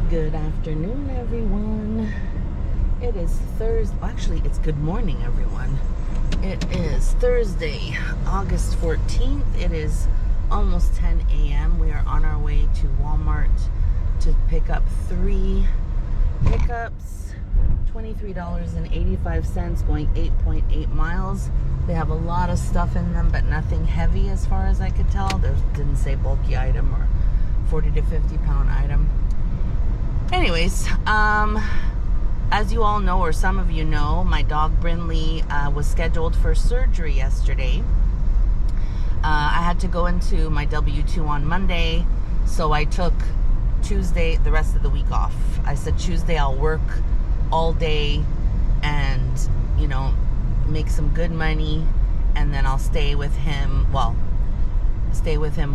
Good afternoon, everyone. It is Thursday. Actually, it's good morning, everyone. It is Thursday, August 14th. It is almost 10 a.m. We are on our way to Walmart to pick up 3 pickups. $23.85, going 8.8 miles. They have a lot of stuff in them, but nothing heavy as far as I could tell. There didn't say bulky item or 40 to 50 pound item. Anyways, as you all know, or some of you know, my dog Brinley was scheduled for surgery yesterday. I had to go into my W-2 on Monday, so I took Tuesday, the rest of the week off. I said Tuesday I'll work all day and, you know, make some good money, and then I'll stay with him,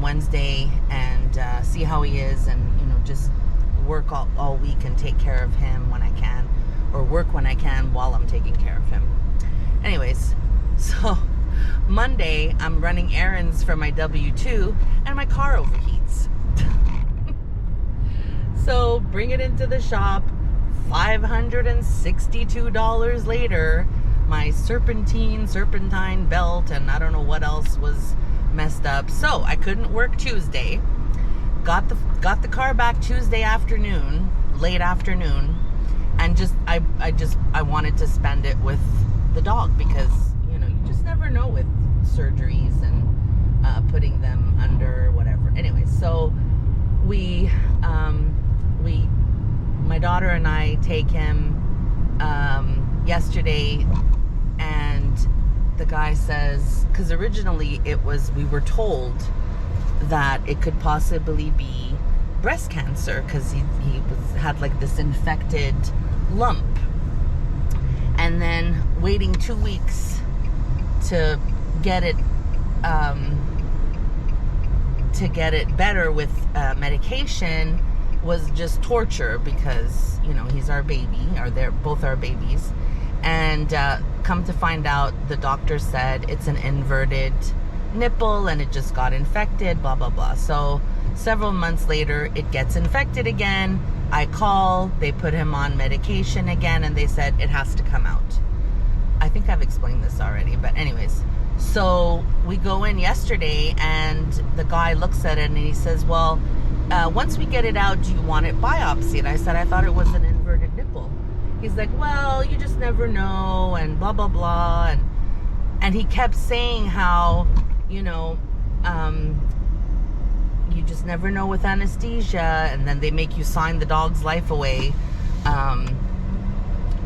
Wednesday and see how he is, and, you know, just work all week and take care of him when I can, or work when I can while I'm taking care of him. Anyways, so Monday I'm running errands for my W-2 and my car overheats. So bring it into the shop. $562 later, my serpentine belt and I don't know what else was messed up, so I couldn't work Tuesday. Got the car back Tuesday afternoon, late afternoon, and I wanted to spend it with the dog, because, you know, you just never know with surgeries and putting them under whatever. Anyway, so my daughter and I take him yesterday, and the guy says, because originally we were told that it could possibly be breast cancer, because he had like this infected lump, and then waiting 2 weeks to get it better with medication was just torture, because, you know, he's our baby, or they're both our babies. And come to find out, the doctor said it's an inverted nipple and it just got infected, blah blah blah. So several months later it gets infected again. I call, they put him on medication again, and they said it has to come out. I think I've explained this already, but anyways, so we go in yesterday and the guy looks at it and he says, well, once we get it out, do you want it biopsied? I said I thought it was an inverted nipple. He's like, well, you just never know, and blah blah blah, and he kept saying how, you know, you just never know with anesthesia, and then they make you sign the dog's life away.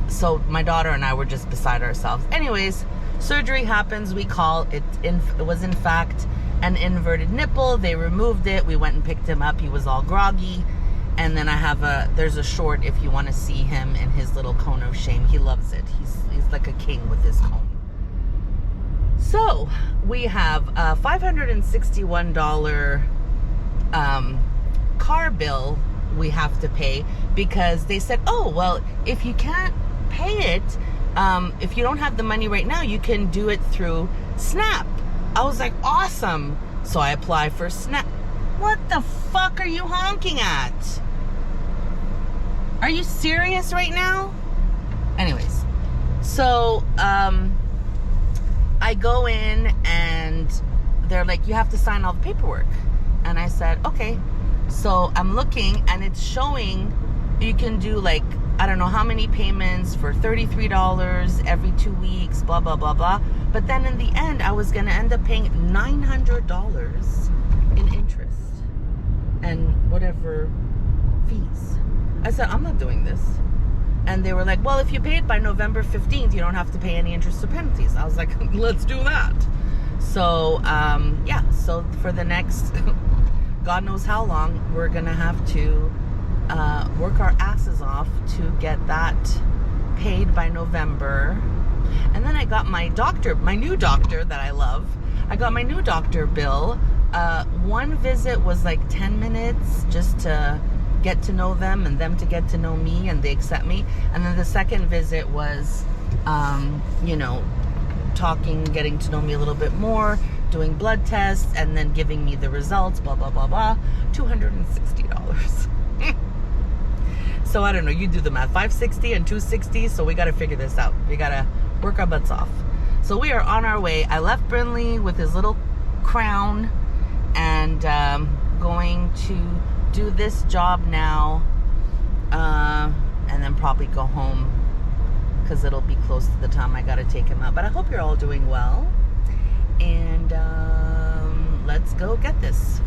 So my daughter and I were just beside ourselves. Anyways, surgery happens. We call it. It was in fact an inverted nipple. They removed it. We went and picked him up. He was all groggy. And then there's a short if you want to see him in his little cone of shame. He loves it. He's like a king with his cone. So we have a $561 car bill we have to pay, because they said, oh, well, if you can't pay it, if you don't have the money right now, you can do it through Snap. I was like, awesome. So I apply for Snap. What the fuck are you honking at? Are you serious right now? Anyways, so I go in and they're like, you have to sign all the paperwork. And I said, okay. So I'm looking and it's showing you can do like, I don't know how many payments for $33 every 2 weeks, blah, blah, blah, blah. But then in the end, I was going to end up paying $900 in interest and whatever fees. I said, I'm not doing this. And they were like, well, if you pay it by November 15th, you don't have to pay any interest or penalties. I was like, let's do that. So, yeah, so for the next, God knows how long, we're going to have to work our asses off to get that paid by November. And then I got my new doctor that I love. I got my new doctor bill. One visit was like 10 minutes just to get to know them and them to get to know me, and they accept me. And then the second visit was, you know, talking, getting to know me a little bit more, doing blood tests, and then giving me the results, blah, blah, blah, blah. $260. So I don't know, you do the math. 560 and 260, so we got to figure this out. We got to work our butts off. So we are on our way. I left Brinley with his little crown and going to do this job now, and then probably go home because it'll be close to the time I got to take him out. But I hope you're all doing well, and let's go get this.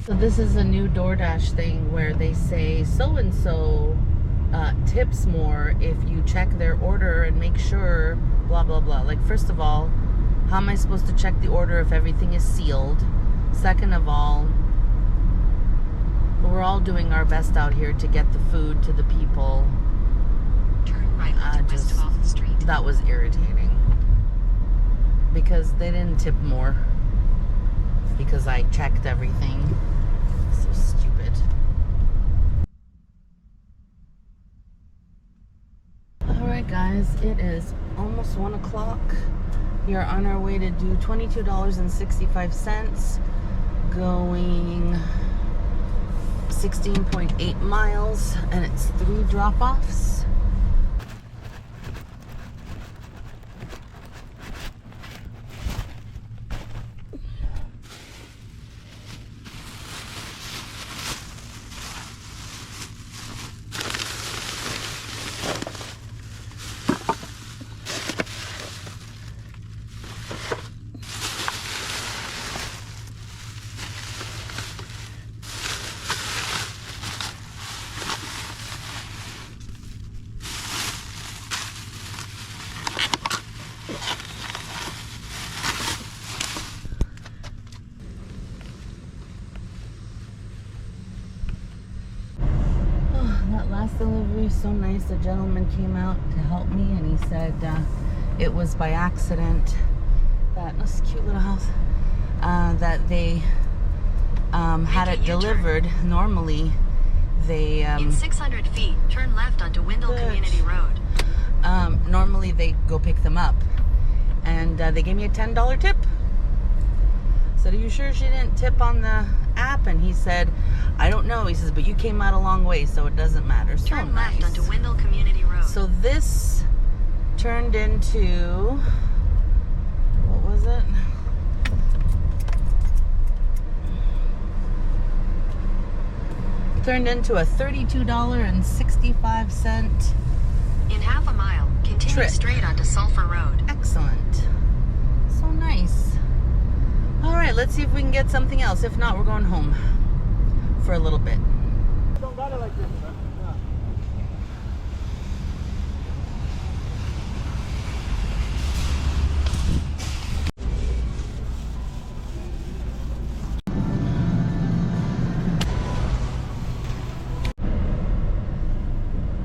So this is a new DoorDash thing where they say so-and-so tips more if you check their order and make sure blah blah blah. Like, first of all, how am I supposed to check the order if everything is sealed? Second of all, we're all doing our best out here to get the food to the people. Turn right onto West 12th Street. That was irritating because they didn't tip more because I checked everything. So stupid. Alright guys, it is almost 1 o'clock. We are on our way to do $22.65, going 16.8 miles, and it's 3 drop-offs. Last delivery, so nice. The gentleman came out to help me, and he said it was by accident that this cute little house that they had it delivered. Normally they in 600 feet, turn left onto Windle Community Road. Normally they go pick them up, and they gave me a $10 tip. Said, are you sure she didn't tip on the app? And he said, I don't know. He says, but you came out a long way, so it doesn't matter. So turn nice. left onto Windle Community Road. So this turned into, what was it? Turned into a $32.65 in half a mile, continue trip. Straight onto Sulphur Road. Excellent. So nice. All right, let's see if we can get something else. If not, we're going home for a little bit. Don't got it like this, man.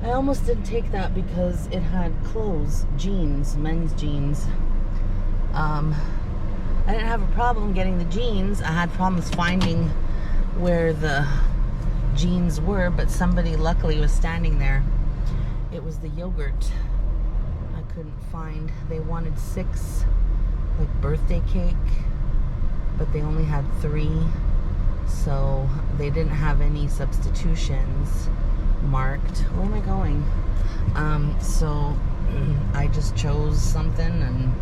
I almost didn't take that because it had clothes, jeans, men's jeans. I didn't have a problem getting the jeans. I had problems finding where the jeans were, but somebody luckily was standing there. It was the yogurt I couldn't find. They wanted 6 like birthday cake, but they only had 3. So they didn't have any substitutions marked. Where am I going? So I just chose something, and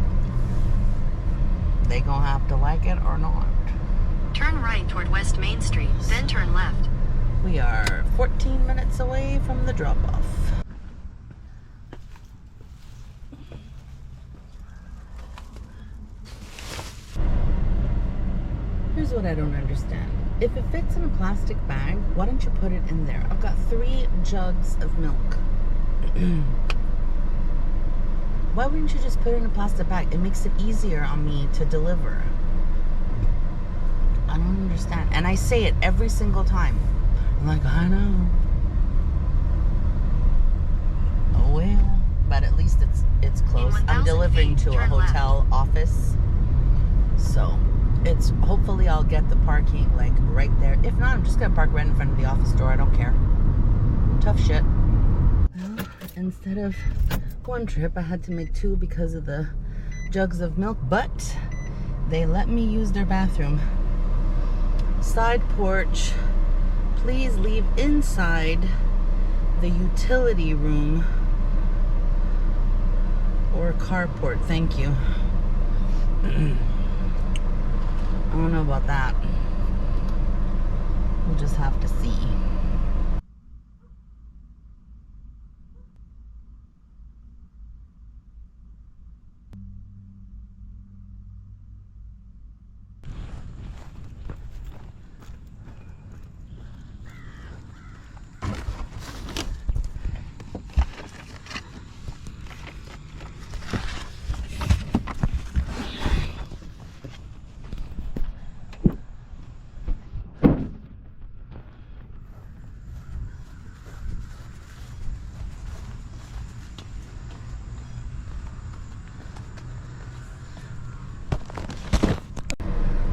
they gonna have to like it or not. Turn right toward West Main Street, then turn left. We are 14 minutes away from the drop-off. Here's what I don't understand. If it fits in a plastic bag, why don't you put it in there? I've got 3 jugs of milk. Why wouldn't you just put it in a plastic bag? It makes it easier on me to deliver. I don't understand. And I say it every single time. I'm like, I know. Oh well. But at least it's close. I'm delivering to a hotel office. So it's hopefully I'll get the parking like right there. If not, I'm just gonna park right in front of the office door. I don't care. Tough shit. Well, instead of 1 trip, I had to make 2 because of the jugs of milk, but they let me use their bathroom. Side porch. Please leave inside the utility room or carport. Thank you. I don't know about that. We'll just have to see.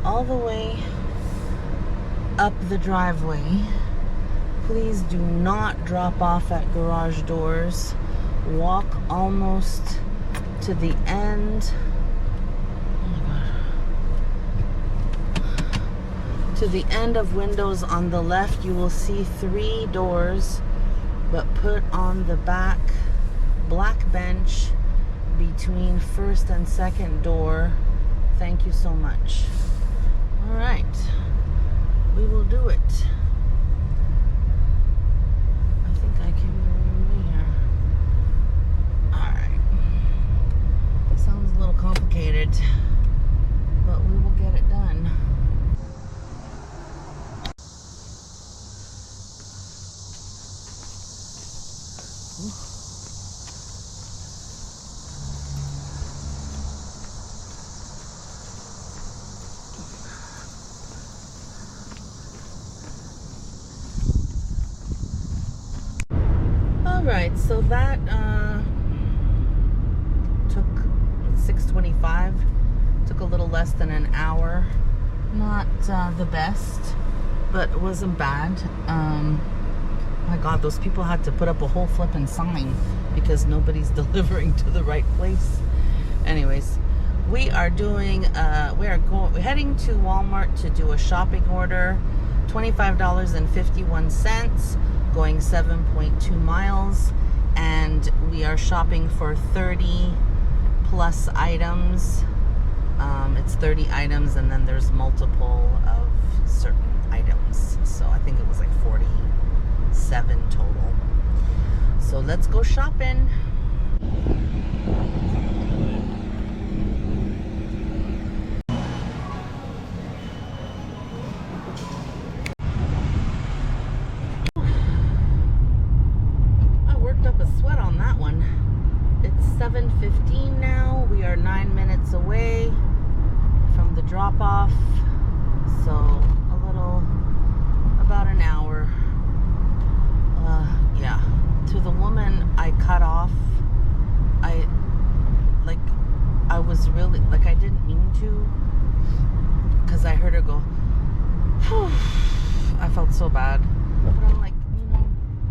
All the way up the driveway. Please do not drop off at garage doors. Walk almost to the end. Oh my God. To the end of windows on the left, you will see 3 doors, but put on the back black bench between first and second door. Thank you so much. All right, we will do it. I think I can be here. All right. Sounds a little complicated, but we will get it done. Ooh. Alright, so that took 6:25. Took a little less than an hour. Not the best, but it wasn't bad. My God, those people had to put up a whole flippin' sign because nobody's delivering to the right place. Anyways, we are doing we're heading to Walmart to do a shopping order. $25.51, going 7.2 miles, and we are shopping for 30 plus items. It's 30 items, and then there's multiple of certain items. So I think it was like 47 total. So let's go shopping. Up a sweat on that one. It's 7:15 now. We are 9 minutes away from the drop-off, so about an hour. Yeah, to the woman I cut off, I was really, like, I didn't mean to, because I heard her go, whew. I felt so bad, but I'm like,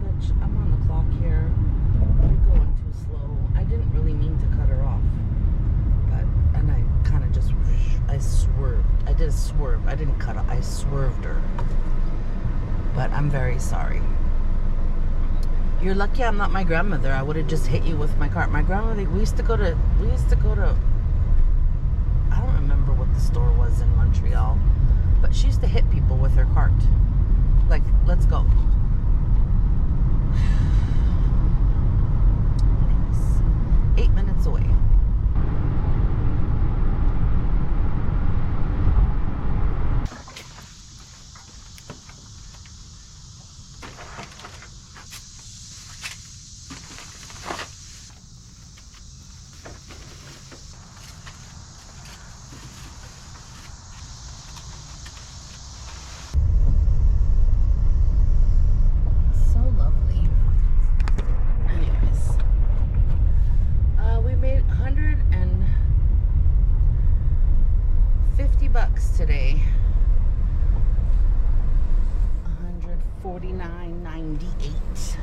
bitch, I'm on the clock here. You're going too slow. I didn't really mean to cut her off, and I kind of just, I swerved. I did a swerve. I didn't cut her. I swerved her. But I'm very sorry. You're lucky I'm not my grandmother. I would have just hit you with my cart. My grandmother, we used to go to, I don't remember what the store was in Montreal, but she used to hit people with her cart. Like, let's go. Anyways, 8 minutes away. Today, 149.98.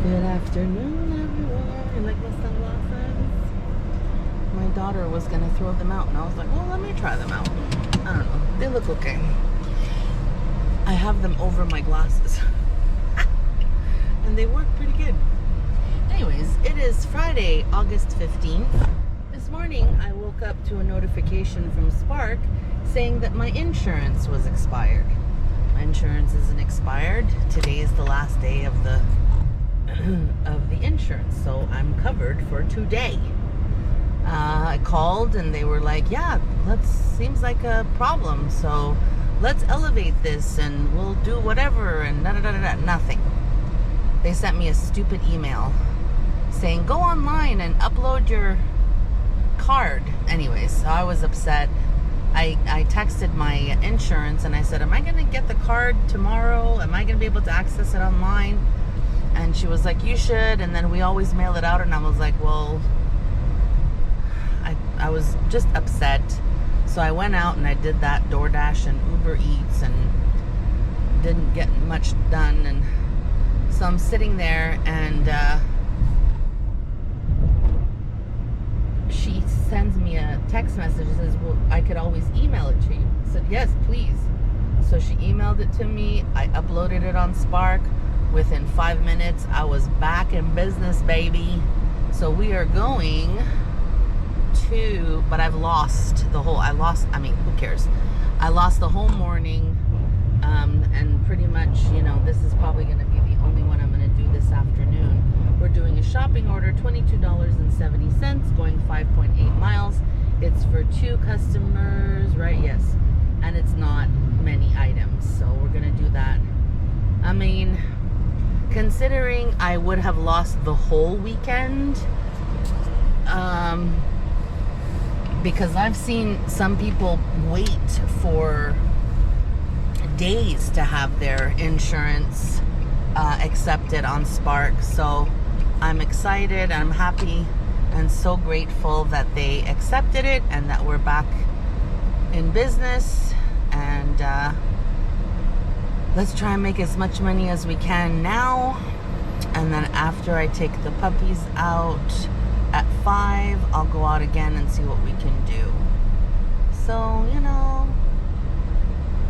Good afternoon, everyone. You like my sunglasses? My daughter was gonna throw them out, and I was like, well, let me try them out. I don't know. They look okay. I have them over my glasses. And they work pretty good. Anyways, it is Friday, August 15th. This morning, I woke up to a notification from Spark saying that my insurance was expired. My insurance isn't expired. Today is the last day of the insurance, so I'm covered for today. I called and they were like, yeah, seems like a problem, so let's elevate this and we'll do whatever, and nothing. They sent me a stupid email saying go online and upload your card. Anyways, so I was upset. I texted my insurance and I said, am I gonna get the card tomorrow? Am I gonna be able to access it online? And she was like, you should. And then we always mail it out. And I was like, well, I was just upset. So I went out and I did that DoorDash and UberEats and didn't get much done. And so I'm sitting there and she sends me a text message that says, well, I could always email it to you. I said, yes, please. So she emailed it to me. I uploaded it on Spark. Within 5 minutes, I was back in business, baby. So we are going to, but I've lost the whole, who cares? I lost the whole morning, and pretty much, this is probably going to be the only one I'm going to do this afternoon. We're doing a shopping order, $22.70, going 5.8 miles. It's for 2 customers, right? Yes. And it's not many items, so we're going to do that. I mean, considering I would have lost the whole weekend, because I've seen some people wait for days to have their insurance accepted on Spark. So I'm excited. I'm happy and so grateful that they accepted it and that we're back in business. And let's try and make as much money as we can now. And then after I take the puppies out at 5, I'll go out again and see what we can do. So, you know,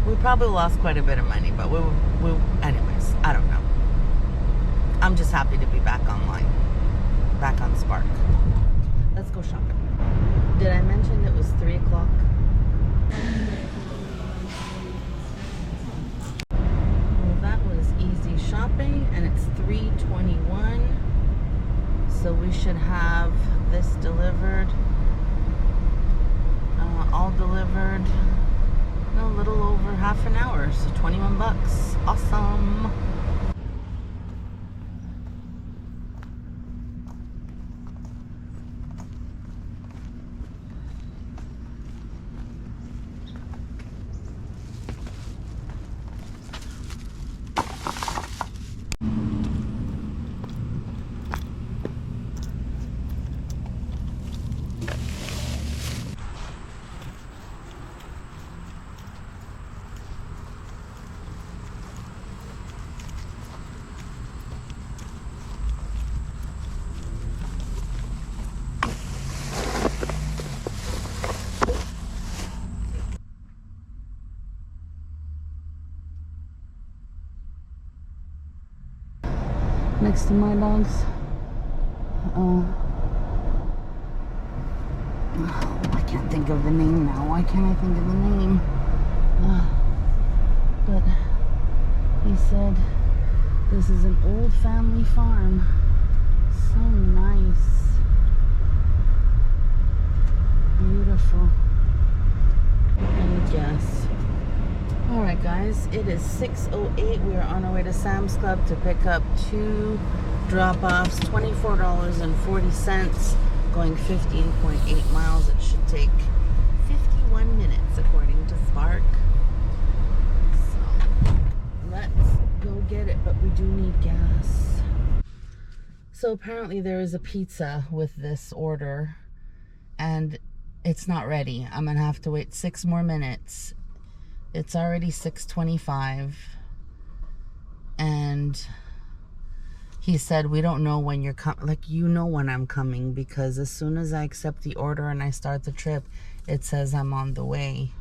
we probably lost quite a bit of money, but we anyways, I don't know. I'm just happy to be back online, back on Spark. Let's go shopping. Did I mention it was 3 o'clock? Well, that was easy shopping, and it's 3:21. So we should have this delivered, all delivered, a little over half an hour, so 21 bucks. Awesome. Next to my dogs, I can't think of the name now. Why can't I think of the name? But he said this is an old family farm. So nice. Beautiful. And yes. Alright guys, it is 6:08. We are on our way to Sam's Club to pick up 2 drop-offs, $24.40, going 15.8 miles. It should take 51 minutes according to Spark. So let's go get it, but we do need gas. So apparently there is a pizza with this order and it's not ready. I'm gonna have to wait 6 more minutes. It's already 6:25, and he said, we don't know when you're coming. Like, you know when I'm coming, because as soon as I accept the order and I start the trip, it says I'm on the way.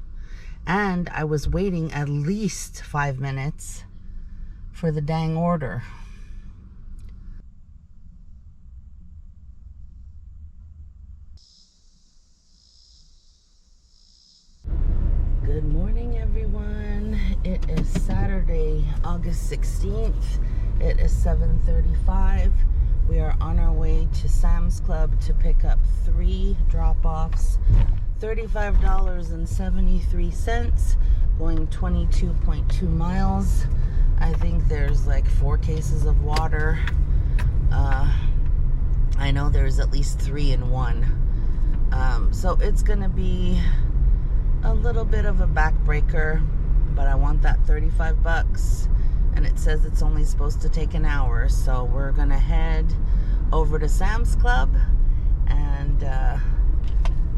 And I was waiting at least 5 minutes for the dang order. Good morning, everyone. It is Saturday, August 16th. It is 7:35. We are on our way to Sam's Club to pick up 3 drop-offs, $35.73, going 22.2 miles. I think there's like 4 cases of water. I know there's at least 3 in one. So it's gonna be a little bit of a backbreaker, but I want that 35 bucks, and it says it's only supposed to take an hour, so we're gonna head over to Sam's Club, and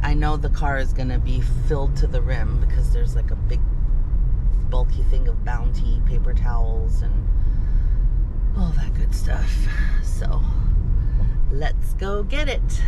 I know the car is gonna be filled to the rim because there's like a big bulky thing of Bounty paper towels and all that good stuff. So let's go get it.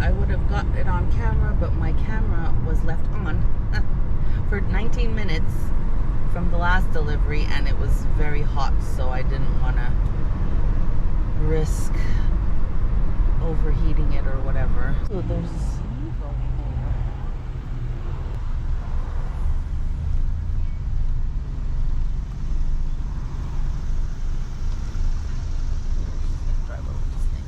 I would have got it on camera, but my camera was left on for 19 minutes from the last delivery, and it was very hot, so I didn't want to risk overheating it or whatever. So there's drive over this thing.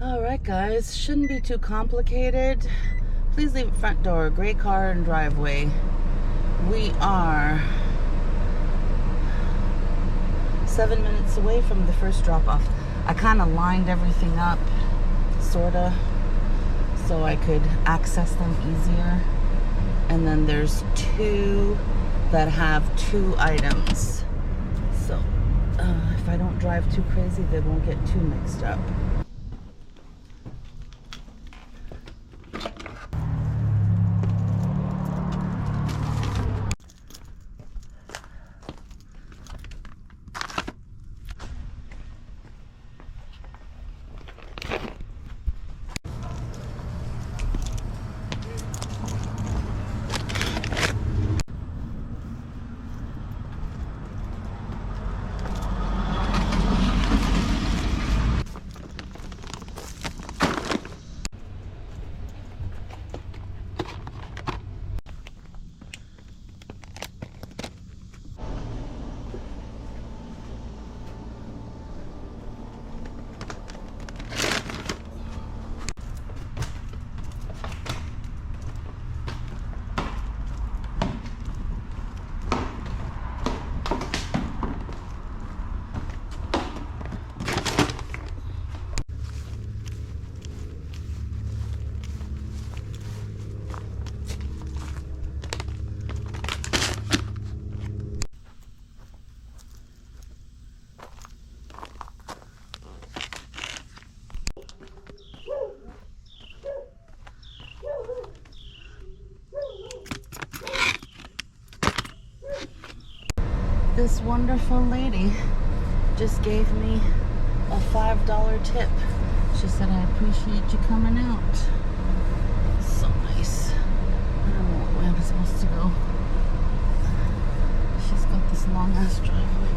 Alright guys, shouldn't be too complicated. Please leave front door, gray car and driveway. We are 7 minutes away from the first drop off. I kind of lined everything up, sorta, so I could access them easier. And then there's two that have 2 items. So if I don't drive too crazy, they won't get too mixed up. This wonderful lady just gave me a $5 tip. She said, I appreciate you coming out. So nice. I don't know where I'm supposed to go. She's got this long ass driveway.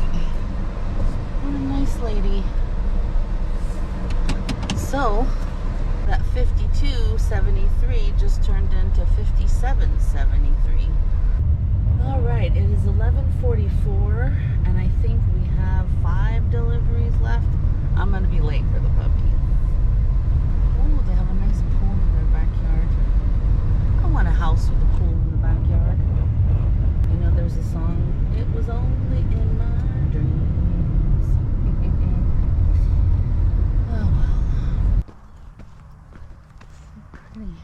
Okay. What a nice lady. So that 52.73 just turned into 57.73. All right, it is 11:44, and I think we have 5 deliveries left. I'm gonna be late for the puppy. Oh, they have a nice pool in their backyard. I want a house with a pool in the backyard. You know, there's a song, it was only in my dreams. Oh, well. So pretty.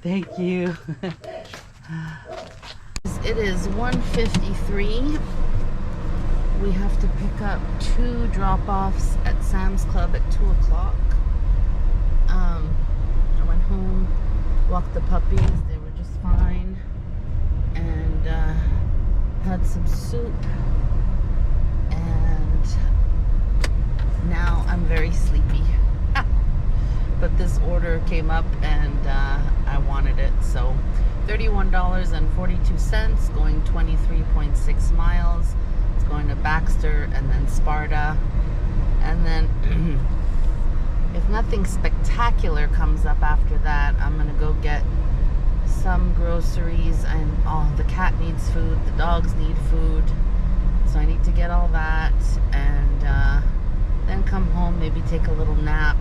Thank you. It is 1:53. We have to pick up 2 drop-offs at Sam's Club at 2 o'clock. I went home, walked the puppies. They were just fine. And had some soup. And now I'm very sleepy. But this order came up and I wanted it, so $31.42, going 23.6 miles. It's going to Baxter and then Sparta, and then if nothing spectacular comes up after that, I'm gonna go get some groceries, and the cat needs food, the dogs need food, so I need to get all that, and then come home, maybe take a little nap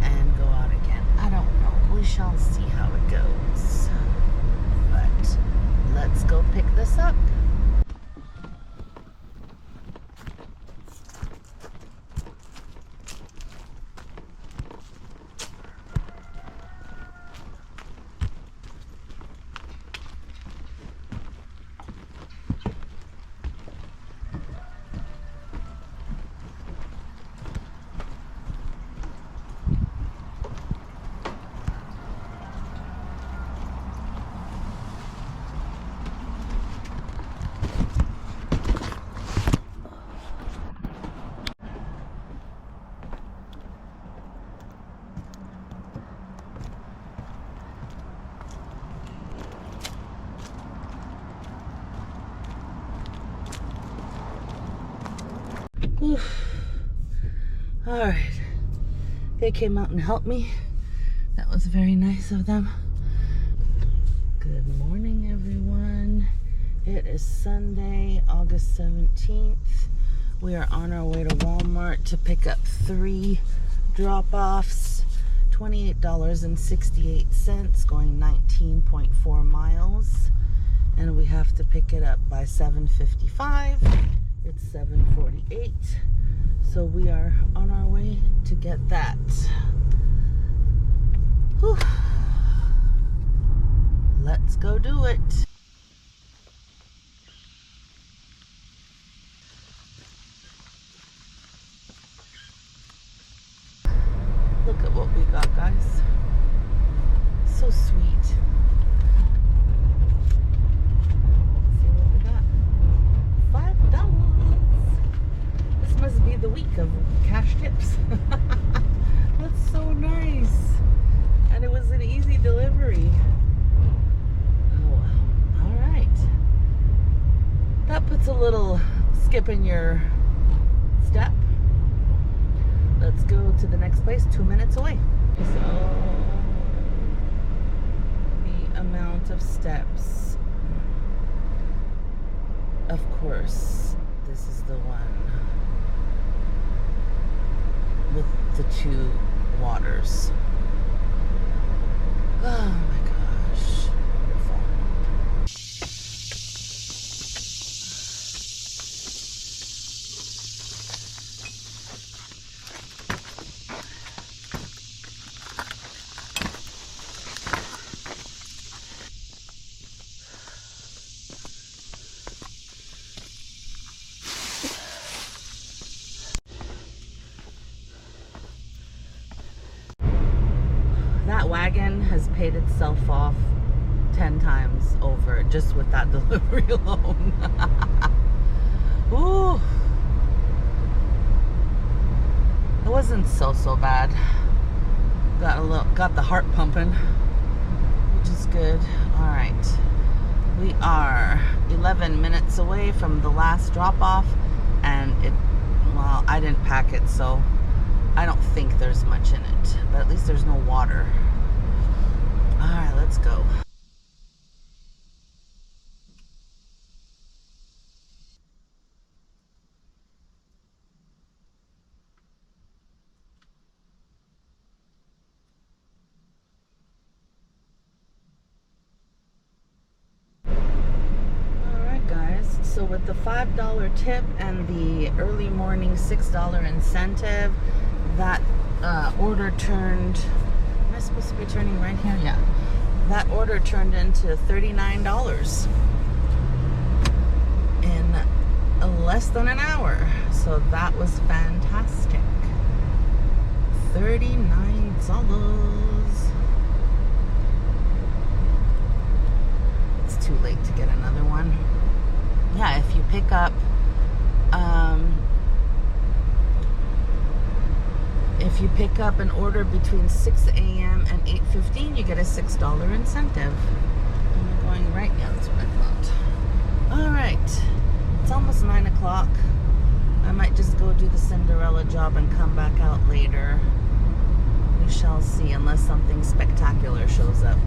and go out again. I don't know. We shall see how it goes. But let's go pick this up. All right, they came out and helped me. That was very nice of them. Good morning, everyone. It is Sunday, August 17th. We are on our way to Walmart to pick up 3 drop-offs, $28.68, going 19.4 miles. And we have to pick it up by 7:55. It's 7:48. So we are on our way to get that. Whew. Let's go do it. Look at what we got, guys. So sweet. Must be the week of cash tips. That's so nice. And it was an easy delivery. Oh wow. All right. That puts a little skip in your step. Let's go to the next place, 2 minutes away. So the amount of steps. Of course, this is the one with the 2 waters. Oh my gosh, wonderful. That wagon has paid itself off 10 times over just with that delivery alone. Ooh. It wasn't so bad. Got the heart pumping, which is good. All right. We are 11 minutes away from the last drop off, and well, I didn't pack it, so I don't think there's much in it, but at least there's no water. All right, let's go. All right, guys. So with the $5 tip and the early morning $6 incentive, that order turned, am I supposed to be turning right here? Yeah. That order turned into $39 in less than an hour. So that was fantastic. $39. It's too late to get another one. Yeah, if you pick up an order between 6 a.m. and 8:15, you get a $6 incentive. And we're going right now. That's what I thought. All right. It's almost 9 o'clock. I might just go do the Cinderella job and come back out later. We shall see, unless something spectacular shows up.